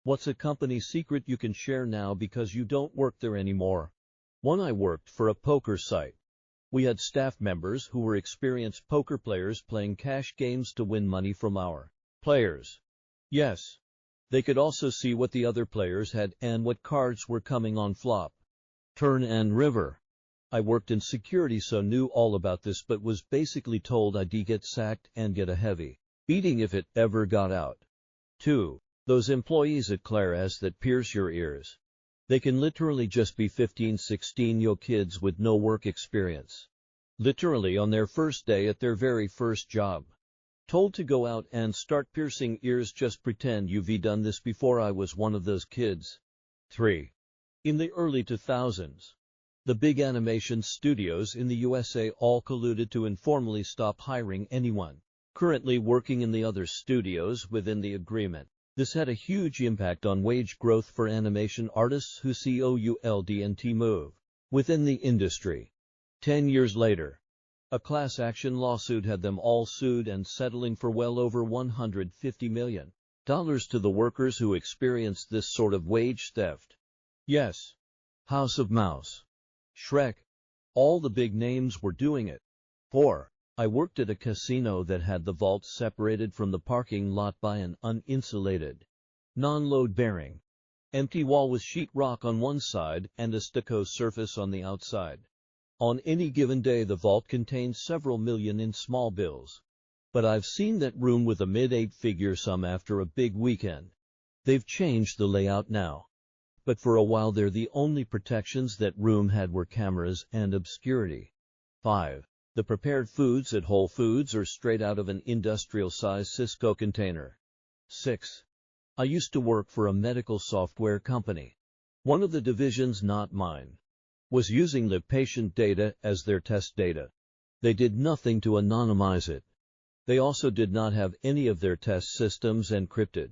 What's a company secret you can share now because you don't work there anymore? One, I worked for a poker site. We had staff members who were experienced poker players playing cash games to win money from our players. Yes. They could also see what the other players had and what cards were coming on flop, turn and river. I worked in security so knew all about this but was basically told I'd get sacked and get a heavy beating if it ever got out. 2. Those employees at Claire's that pierce your ears. They can literally just be 15-16-year-old kids with no work experience. Literally on their first day at their very first job. Told to go out and start piercing ears. Just pretend you've done this before. I was one of those kids. 3. In the early 2000s, the big animation studios in the USA all colluded to informally stop hiring anyone currently working in the other studios within the agreement. This had a huge impact on wage growth for animation artists who couldn't move within the industry. 10 years later, a class action lawsuit had them all sued and settling for well over $150 million to the workers who experienced this sort of wage theft. Yes. House of Mouse, Shrek, all the big names were doing it. 4. I worked at a casino that had the vault separated from the parking lot by an uninsulated, non-load-bearing, empty wall with sheetrock on one side and a stucco surface on the outside. On any given day the vault contained several million in small bills. But I've seen that room with a mid-8-figure sum after a big weekend. They've changed the layout now. But for a while there the only protections that room had were cameras and obscurity. 5. The prepared foods at Whole Foods are straight out of an industrial-sized Cisco container. 6. I used to work for a medical software company. One of the divisions, not mine, was using the patient data as their test data. They did nothing to anonymize it. They also did not have any of their test systems encrypted.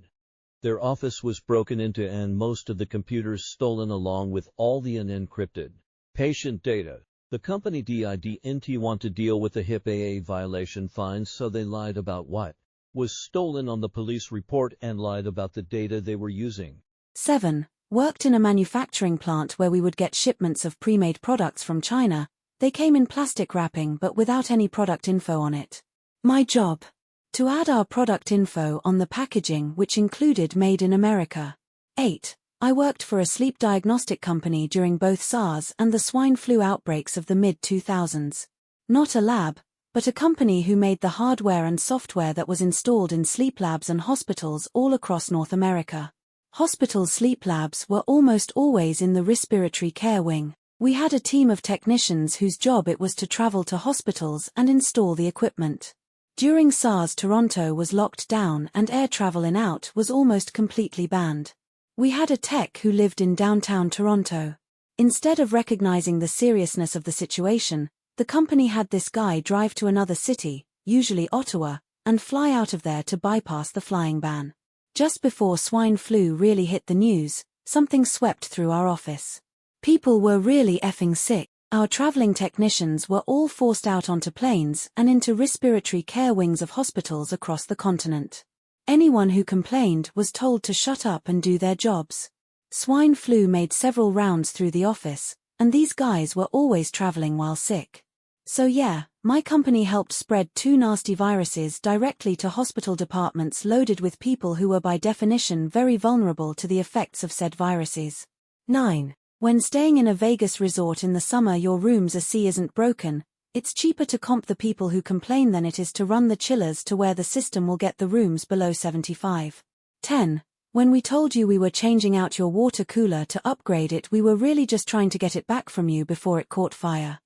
Their office was broken into and most of the computers stolen along with all the unencrypted patient data. The company didn't want to deal with the HIPAA violation fines, so they lied about what was stolen on the police report and lied about the data they were using. 7. Worked in a manufacturing plant where we would get shipments of pre-made products from China. They came in plastic wrapping but without any product info on it. My job: to add our product info on the packaging, which included Made in America. 8. I worked for a sleep diagnostic company during both SARS and the swine flu outbreaks of the mid-2000s. Not a lab, but a company who made the hardware and software that was installed in sleep labs and hospitals all across North America. Hospital sleep labs were almost always in the respiratory care wing. We had a team of technicians whose job it was to travel to hospitals and install the equipment. During SARS, Toronto was locked down and air travel in out was almost completely banned. We had a tech who lived in downtown Toronto. Instead of recognizing the seriousness of the situation, the company had this guy drive to another city, usually Ottawa, and fly out of there to bypass the flying ban. Just before swine flu really hit the news, something swept through our office. People were really effing sick. Our traveling technicians were all forced out onto planes and into respiratory care wings of hospitals across the continent. Anyone who complained was told to shut up and do their jobs. Swine flu made several rounds through the office, and these guys were always traveling while sick. So yeah, my company helped spread 2 nasty viruses directly to hospital departments loaded with people who were by definition very vulnerable to the effects of said viruses. 9. When staying in a Vegas resort in the summer, your room's AC isn't broken. It's cheaper to comp the people who complain than it is to run the chillers to where the system will get the rooms below 75. 10. When we told you we were changing out your water cooler to upgrade it, we were really just trying to get it back from you before it caught fire.